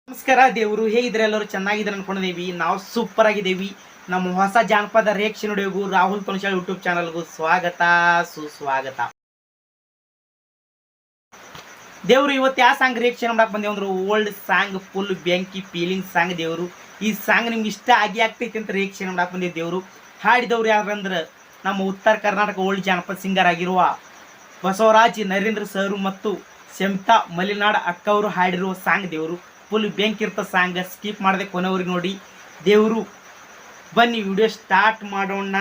ನಮಸ್ಕಾರ ದೇವರು ಹೇಗಿದ್ರೆ ಎಲ್ಲರೂ ಚೆನ್ನಾಗಿದ್ರೆ ಅನ್ಕೊಂಡಿದ್ದೀವಿ. ನಾವು ಸೂಪರ್ ಆಗಿದ್ದೀವಿ. ನಮ್ಮ ಹೊಸ ಜಾನಪದ ರಿಯಾಕ್ಷನ್ ವಿಡಿಯೋಗೂ ರಾಹುಲ್ ಪಂಚಾಲ್ ಯೂಟ್ಯೂಬ್ ಚಾನಲ್ಗೂ ಸ್ವಾಗತ ಸುಸ್ವಾಗತ. ದೇವರು ಇವತ್ತು ಯಾವ ಸಾಂಗ್ ರಿಯಾಕ್ಷನ್ ಮಾಡಕ್ಕೆ ಬಂದೇವು ಅಂದ್ರೆ ಓಲ್ಡ್ ಸಾಂಗ್ ಫುಲ್ ಬೆಂಕಿ ಫೀಲಿಂಗ್ ಸಾಂಗ್. ದೇವರು ಈ ಸಾಂಗ್ ನಿಮ್ಗೆ ಇಷ್ಟ ಆಗ್ತೈತಿ ಅಂತ ರಿಯಾಕ್ಷನ್ ಮಾಡಕ್ಕೆ ಬಂದಿದ್ದೆ. ದೇವರು ಹಾಡಿದವ್ರು ಯಾರಂದ್ರೆ ನಮ್ಮ ಉತ್ತರ ಕರ್ನಾಟಕ ಓಲ್ಡ್ ಜಾನಪದ ಸಿಂಗರ್ ಆಗಿರುವ ಬಸವರಾಜ್ ನರೇಂದ್ರ ಸರ್ ಮತ್ತು ಶಮಿತಾ ಮಲೆನಾಡ್ ಅಕ್ಕ ಅವರು ಹಾಡಿರುವ ಸಾಂಗ್. ದೇವರು ಫುಲ್ ಬೆಂಕಿ ಇರ್ತ ಸಾಂಗ್, ಸ್ಕಿಪ್ ಮಾಡದೆ ಕೊನೆವರೆಗೆ ನೋಡಿ. ದೇವರು ಬನ್ನಿ ವಿಡಿಯೋ ಸ್ಟಾರ್ಟ್ ಮಾಡೋಣ.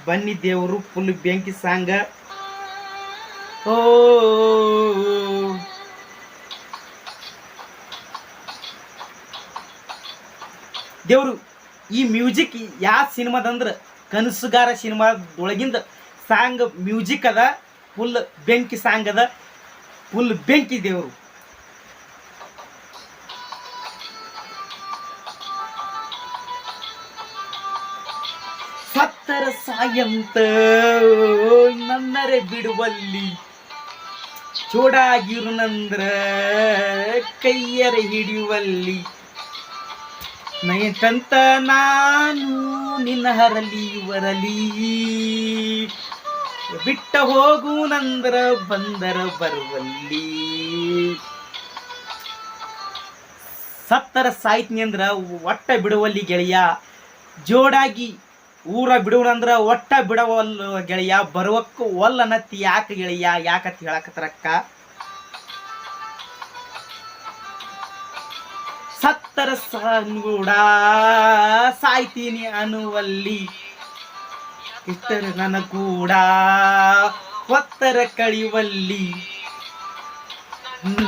ಬನ್ನಿ ದೇವರು ಫುಲ್ ಬೆಂಕಿ ಸಾಂಗ್. ಓ ದೇವರು ಈ ಮ್ಯೂಸಿಕ್ ಯಾವ ಸಿನಿಮಾದಂದ್ರೆ ಕನಸುಗಾರ ಸಿನಿಮಾದೊಳಗಿಂದ ಸಾಂಗ್ ಮ್ಯೂಸಿಕ್ ಅದ. ಫುಲ್ ಬೆಂಕಿ ಸಾಂಗ್ ಅದ, ಫುಲ್ ಬೆಂಕಿ. ದೇವರು ಸತ್ತರ ಸಾಯಂತ ನನ್ನರೆ ಬಿಡುವಲ್ಲಿ ಚೋಡಾಗಿರುನಂದ್ರ ಕೈಯರ ಹಿಡಿಯುವಲ್ಲಿ ನಯಕಂತ ನಾನು ನಿನ್ನ ಹರಲಿ ವರಲಿ ಬಿಟ್ಟ ಹೋಗುನಂದ್ರ ಬಂದರ ಬರುವಲ್ಲಿ. ಸತ್ತರ ಸಾಯ್ತೀನಿ ಅಂದ್ರ ಒಟ್ಟ ಬಿಡುವಲ್ಲಿ ಗೆಳೆಯ, ಜೋಡಾಗಿ ಊರ ಬಿಡುವನಂದ್ರ ಒಟ್ಟ ಬಿಡವಲ್ಲ ಗೆಳೆಯ, ಬರುವಕ್ಕ ಒಲ್ಲ ಅನ್ನತ್ತಿ ಯಾಕೆ ಗೆಳೆಯ, ಯಾಕತ್ ಹೇಳಕತ್ರಕ್ಕ. ಸತ್ತರ ಕೂಡ ಸಾಯ್ತೀನಿ ಅನ್ನುವಲ್ಲಿ ಇಷ್ಟರ ನನ್ನ ಕೂಡ ಒತ್ತರ ಕಳಿಯುವಲ್ಲಿ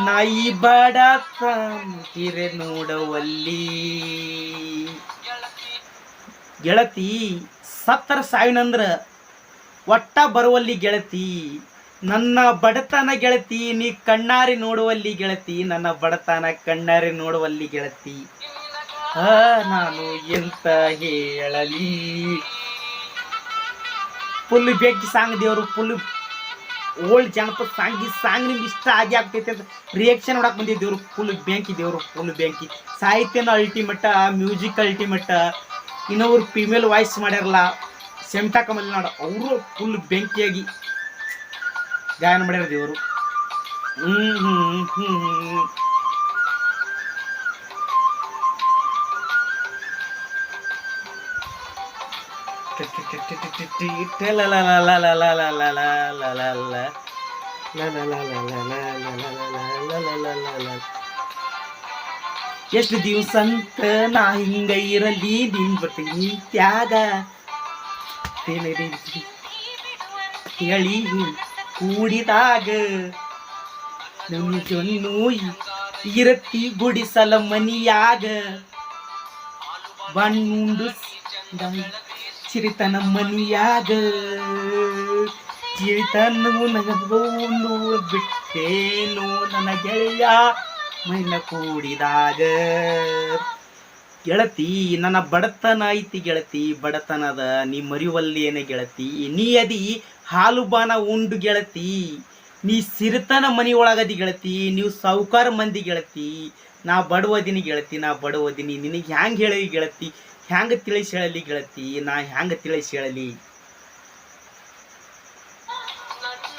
ನಾಯಿ ಬಡ ತೀರೆ ನೋಡುವಲ್ಲಿ. ಗೆಳತಿ ಸತ್ತರ ಸಾವಿನಂದ್ರ ಒಟ್ಟ ಬರುವಲ್ಲಿ ಗೆಳತಿ, ನನ್ನ ಬಡತನ ಗೆಳತಿ ನೀ ಕಣ್ಣಾರಿ ನೋಡುವಲ್ಲಿ ಗೆಳತಿ, ನನ್ನ ಬಡತನ ಕಣ್ಣಾರಿ ನೋಡುವಲ್ಲಿ ಗೆಳತಿ. ನಾನು ಎಂತ ಹೇಳಲಿ. ಫುಲ್ ಬೆಂಕಿ ಸಾಂಗ್ ದೇವರು, ಫುಲ್ ಓಲ್ಡ್ ಜನಪದ ಸಾಂಗ್. ಈ ಸಾಂಗ್ ನಿಮ್ಗೆ ಇಷ್ಟ ಆಗ್ತೈತೆ ಅಂತ ರಿಯಾಕ್ಷನ್ ನೋಡಕ್ ಬಂದಿದ್ದೆ. ದೇವರು ಫುಲ್ ಬೆಂಕಿ, ದೇವರು ಫುಲ್ ಬೆಂಕಿ. ಸಾಹಿತ್ಯನ ಅಲ್ಟಿಮೇಟ್, ಮ್ಯೂಸಿಕ್ ಅಲ್ಟಿಮೇಟ್. ಇನ್ನೊಬ್ರು ಫಿಮೇಲ್ ವಾಯ್ಸ್ ಮಾಡ್ಯಾರಲ್ಲ ಶಮಿತಾ ಮಲೆನಾಡ್, ಅವರು ಫುಲ್ ಬೆಂಕಿಯಾಗಿ ಗಾಯನ ಮಾಡ್ಯಾರ ದೇವರು. ಎಷ್ಟು ದಿವಸ ಅಂತ ನಾ ಹಿಂಗ ಇರಲಿ ನಿನ್ ಬಟ್ಟಿ ನೀ ತ್ಯಾಗ ಹೇಳಿ ಕೂಡಿದಾಗ ನನ್ನು ಇರತ್ತಿ ಗುಡಿಸಲ ಮನಿಯಾಗ ಬಣ್ಣುಂಡು ಚಿರಿತನ ಮನಿಯಾಗ ಚಿರಿತನು ನಗಬಹುದು ಬಿಟ್ಟೇನೋ ನನ್ನ ಗೆಳೆಯ ಮೈನ ಕೂಡಿದಾಗ. ಗೆಳತಿ ನನ್ನ ಬಡತನ ಐತಿ ಗೆಳತಿ, ಬಡತನದ ನೀ ಮರಿವಲ್ಲಿ ಏನೇ ಗೆಳತಿ, ನೀ ಅದಿ ಹಾಲು ಬಾನ ಉಂಡು ಗೆಳತಿ, ನೀ ಸಿರಿತನ ಮನಿ ಒಳಗದಿ ಗೆಳತಿ, ನೀವು ಸಾವುಕಾರ ಮಂದಿ ಗೆಳತಿ, ನಾ ಬಡವದಿನಿ ಗೆಳತಿ, ನಾ ಬಡವದಿನಿ. ನಿನಗೆ ಹ್ಯಾಂಗ ಹೇಳಿ ಗೆಳತಿ, ಹ್ಯಾಂಗ ತಿಳಿಸಿ ಹೇಳಲಿ ಗೆಳತಿ, ನಾ ಹ್ಯಾಂಗ ತಿಳಿಸಿ ಹೇಳಲಿ.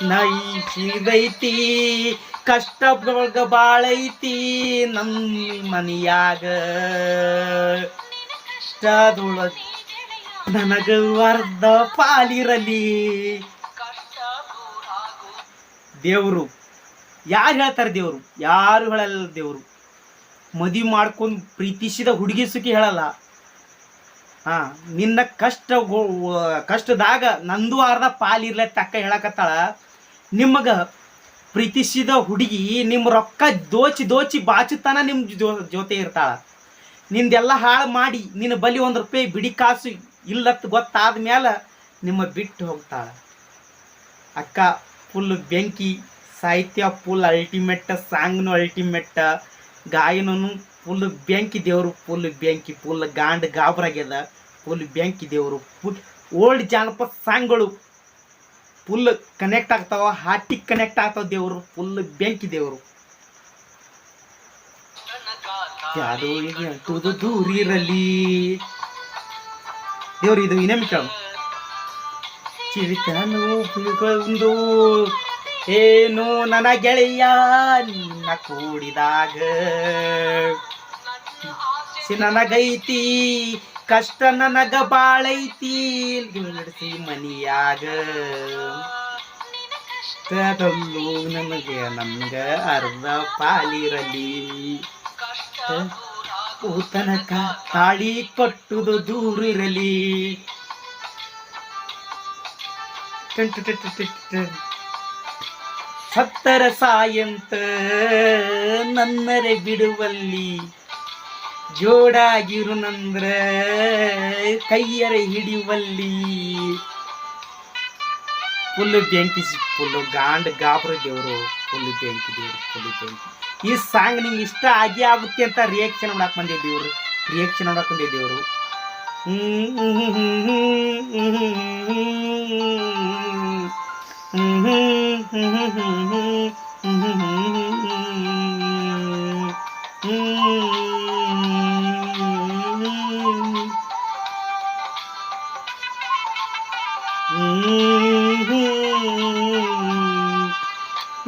ನೈತಿ ಕಷ್ಟ ಬಾಳೈತಿ ನಮ್ಮ ಮನಿಯಾಗ, ನನಗ ಅರ್ಧ ಪಾಲಿರಲಿ. ದೇವರು ಯಾರು ಹೇಳ್ತಾರೆ? ದೇವರು ಯಾರು ಹೇಳಲ್ಲ. ದೇವರು ಮದುವೆ ಮಾಡ್ಕೊಂಡು ಪ್ರೀತಿಸಿದ ಹುಡುಗಿ ಸುಖಿ ಹೇಳಲ್ಲ. ನಿನ್ನ ಕಷ್ಟದಾಗ ನಂದು ಅರ್ಧ ಪಾಲಿರ್ಲತ್ತ ಅಕ್ಕ ಹೇಳಕತ್ತಾಳ. ನಿಮಗ ಪ್ರೀತಿಸಿದ ಹುಡುಗಿ ನಿಮ್ಮ ರೊಕ್ಕ ದೋಚಿ ಬಾಚುತ್ತಾನ ನಿಮ್ಮ ಜೊತೆ ಇರ್ತಾಳ. ನಿಂದೆಲ್ಲ ಹಾಳು ಮಾಡಿ ನಿನ್ನ ಬಲಿ ₹1 ಬಿಡಿ ಕಾಸು ಇಲ್ಲತ್ ಗೊತ್ತಾದ ಮೇಲೆ ನಿಮ್ಮ ಬಿಟ್ಟು ಹೋಗ್ತಾಳ. ಅಕ್ಕ ಫುಲ್ ಬೆಂಕಿ, ಸಾಹಿತ್ಯ ಫುಲ್ ಅಲ್ಟಿಮೇಟ್, ಸಾಂಗ್ನು ಅಲ್ಟಿಮೇಟ್, ಗಾಯನನು ಫುಲ್ ಬೆಂಕಿ. ದೇವರು ಫುಲ್ ಬೆಂಕಿ, ಫುಲ್ ಗಾಬರಾಗ್ಯದ. ಫುಲ್ ಬೆಂಕಿ ದೇವರು. ಫುಲ್ ಓಲ್ಡ್ ಜಾನಪದ ಸಾಂಗ್ಗಳು ಫುಲ್ ಕನೆಕ್ಟ್ ಆಗ್ತಾವ, ಹಾರ್ಟಿಗೆ ಕನೆಕ್ಟ್ ಆಗ್ತಾವ. ದೇವರು ಫುಲ್ ಬೆಂಕಿ ದೇವರು. ಯಾರೋ ಎಂಟುದು ದೂರಿರಲಿ. ದೇವ್ರು ಇದು ಇನ್ನೊಮ್ಮೆ ಕೇಳು. ಚಿರಿತನು ಒಂದು ಏನು ನನ್ನ ಗೆಳೆಯ ನಿನ್ನ ಕೂಡಿದಾಗ ನನಗೈತಿ ಕಷ್ಟ ನನಗ ಬಾಳೈತಿ ನಡೆಸಿ ಮನಿಯಾಗ ನನಗೆ ನನ್ಗ ಅರ್ಧ ಪಾಲಿರಲಿ ತನಕ ತಾಳಿ ಕೊಟ್ಟುದು ದೂರಿರಲಿ. ಸತ್ತರ ಸಾಯಂತ ನನ್ನರೆ ಬಿಡುವಲ್ಲಿ ಜೋಡಾಗಿರು ನಂದ್ರ ಕೈಯರೆ ಹಿಡಿಯುವಲ್ಲಿ. ಫುಲ್ ಬೆಂಕಿ ಫುಲ್ಲು ಗಾಬ್ರ ದೇವರು, ಫುಲ್ ಬೆಂಕಿ ದೇವರು, ಫುಲ್ ಬೆಂಕಿ. ಈ ಸಾಂಗ್ ನಿಮ್ಗೆ ಇಷ್ಟ ಆಗಿ ಆಗುತ್ತೆ ಅಂತ ರಿಯಾಕ್ಷನ್ ನೋಡಕ್ ಬಂದಿದ್ದೇವ್ರು, ರಿಯಾಕ್ಷನ್ ನೋಡಕ್ ಬಂದಿದ್ದೇವ್ರು.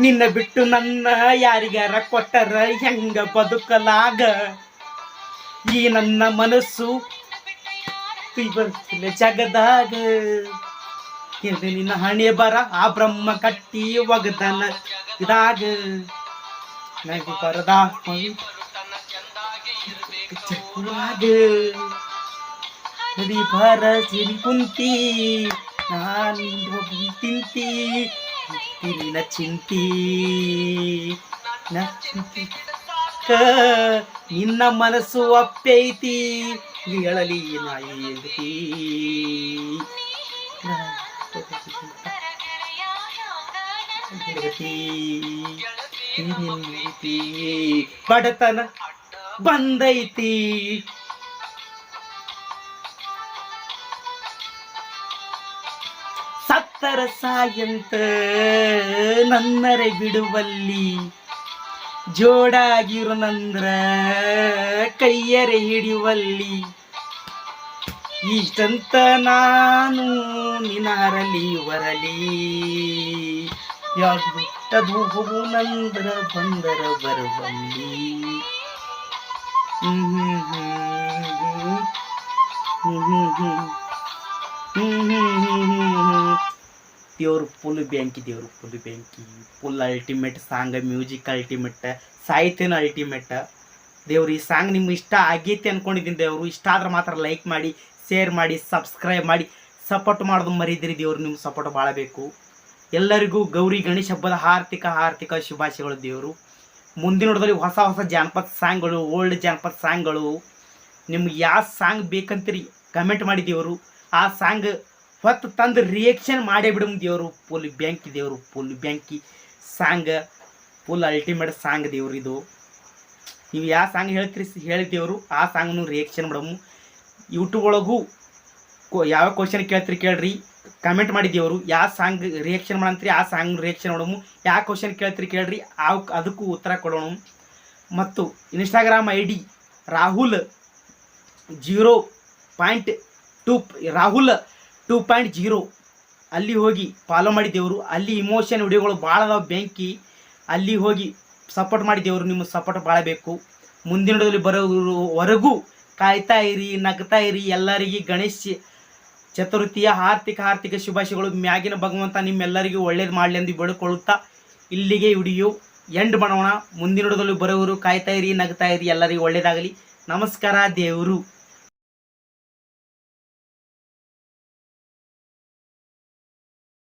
ನಿನ್ನ ಬಿಟ್ಟು ನನ್ನ ಯಾರಿಗಾರ ಕೊಟ್ಟರ ಹೆಂಗ ಬದುಕಲಾಗ, ಈ ನನ್ನ ಮನಸ್ಸು ಜಗದಾಗ. ನಿನ್ನ ಹಣೆ ಬರ ಆ ಬ್ರಹ್ಮ ಕಟ್ಟಿ ಒಗದನ ಇದಾಗ ನಗು ಬರದ ನದಿ ಬರ ಸಿರಿ ಕುಂತಿ ನಾನು ತಿಂತಿ ನಿನ್ನ ಚಿಂತಿ ನಿನ್ನ ಮನಸ್ಸು ಅಪ್ಪೈತಿ ಹೇಳಲಿ ನಾಯಿ ಬಡತನ ಬಂದೈತಿ. ಸತ್ತರ ಸಾಯಂತ ನನ್ನರೆ ಬಿಡುವಲ್ಲಿ ಜೋಡಾಗಿರು ನಂದ್ರ ಕೈಯರೆ ಹಿಡಿಯುವಲ್ಲಿ. ಇಷ್ಟಂತ ನಾನು ನಿನ್ನರಲಿ ಬರಲಿ ಯಾವುದು ಹೋಗು ನಂದ್ರ ಬಂದರ ಬರುವಲ್ಲಿ. ದೇವ್ರು ಫುಲ್ ಬ್ಯಾಂಕಿ, ದೇವ್ರು ಫುಲ್ ಬ್ಯಾಂಕಿ, full ultimate song, music ultimate, ಸಾಹಿತ್ಯನ ಅಲ್ಟಿಮೇಟ್. ದೇವ್ರು ಈ ಸಾಂಗ್ ನಿಮ್ಗೆ ಇಷ್ಟ ಆಗೈತೆ ಅನ್ಕೊಂಡಿದ್ದೀನಿ. ದೇವರು ಇಷ್ಟ ಆದ್ರೆ ಮಾತ್ರ ಲೈಕ್ ಮಾಡಿ, ಶೇರ್ ಮಾಡಿ, ಸಬ್ಸ್ಕ್ರೈಬ್ ಮಾಡಿ, ಸಪೋರ್ಟ್ ಮಾಡೋದು ಮರಿದಿರಿ. ದೇವ್ರು ನಿಮ್ಮ ಸಪೋರ್ಟ್ ಭಾಳ ಬೇಕು. ಎಲ್ಲರಿಗೂ ಗೌರಿ ಗಣೇಶ ಹಬ್ಬದ ಹಾರ್ದಿಕ ಶುಭಾಶಯಗಳು. ದೇವರು ಮುಂದಿನ ನೋಡೋದಲ್ಲಿ ಹೊಸ ಹೊಸ ಜಾನಪದ ಸಾಂಗ್ಗಳು, ಓಲ್ಡ್ ಜಾನಪದ ಸಾಂಗ್ಗಳು, ನಿಮ್ಗೆ ಯಾವ ಸಾಂಗ್ ಬೇಕಂತೀರಿ ಕಮೆಂಟ್ ಮಾಡಿ. ದೇವರು ಆ ಸಾಂಗ್ ಹೊತ್ತು ತಂದು ರಿಯಾಕ್ಷನ್ ಮಾಡೇ ಬಿಡಮ್. ದೇವರು ಫುಲ್ ಬ್ಯಾಂಕಿ, ದೇವರು ಫುಲ್ ಬ್ಯಾಂಕಿ ಸಾಂಗ್, ಫುಲ್ ಅಲ್ಟಿಮೇಟ್ ಸಾಂಗ್ ದೇವ್ರು ಇದು. ನೀವು ಯಾವ ಸಾಂಗ್ ಹೇಳ್ತೀರಿ ಹೇಳಿದೇವರು ಆ ಸಾಂಗ್ನು ರಿಯಾಕ್ಷನ್ ಮಾಡಮು. ಯೂಟ್ಯೂಬ್ ಒಳಗೂ ಯಾವ ಕ್ವಶನ್ ಕೇಳ್ತೀರಿ ಕೇಳ್ರಿ, ಕಮೆಂಟ್ ಮಾಡಿದೇವರು. ಯಾವ ಸಾಂಗ್ ರಿಯಾಕ್ಷನ್ ಮಾಡಂತೀರಿ ಆ ಸಾಂಗ್ ರಿಯಾಕ್ಷನ್ ಮಾಡೋಮು. ಯಾವ ಕ್ವಶನ್ ಕೇಳ್ತೀರಿ ಕೇಳ್ರಿ, ಅದಕ್ಕೂ ಉತ್ತರ ಕೊಡೋಣ. ಮತ್ತು ಇನ್ಸ್ಟಾಗ್ರಾಮ್ ID ರಾಹುಲ್ 2.0 ಅಲ್ಲಿ ಹೋಗಿ ಫಾಲೋ ಮಾಡಿದ್ದೇವರು. ಅಲ್ಲಿ ಇಮೋಷನ್ ವಿಡಿಯೋಗಳು ಭಾಳ ಅದಾವೆ ಬ್ಯಾಂಕಿ, ಅಲ್ಲಿ ಹೋಗಿ ಸಪೋರ್ಟ್ ಮಾಡಿದ್ದೇವರು. ನಿಮ್ಮ ಸಪೋರ್ಟ್ ಭಾಳ ಬೇಕು. ಮುಂದಿನ ವಿಡಿಯೋದಲ್ಲಿ ಬರೋವರೆಗೂ ಕಾಯ್ತಾ ಇರಿ, ನಗ್ತಾ ಇರಿ. ಎಲ್ಲರಿಗೆ ಗಣೇಶ ಚತುರ್ಥಿಯ ಹಾರ್ದಿಕ ಶುಭಾಶಯಗಳು. ಮ್ಯಾಗಿನ ಭಗವಂತ ನಿಮ್ಮೆಲ್ಲರಿಗೂ ಒಳ್ಳೇದು ಮಾಡಲಿ ಎಂದು ಬೇಡಿಕೊಳ್ಳುತ್ತಾ ಇಲ್ಲಿಗೆ ವಿಡಿಯೋ ಎಂಡ್ ಮಾಡೋಣ. ಮುಂದಿನ ವಿಡಿಯೋದಲ್ಲಿ ಬರೋವರು ಕಾಯ್ತಾ ಇರಿ, ನಗ್ತಾ ಇರಿ. ಎಲ್ಲರಿಗೂ ಒಳ್ಳೇದಾಗಲಿ. ನಮಸ್ಕಾರ ದೇವರು.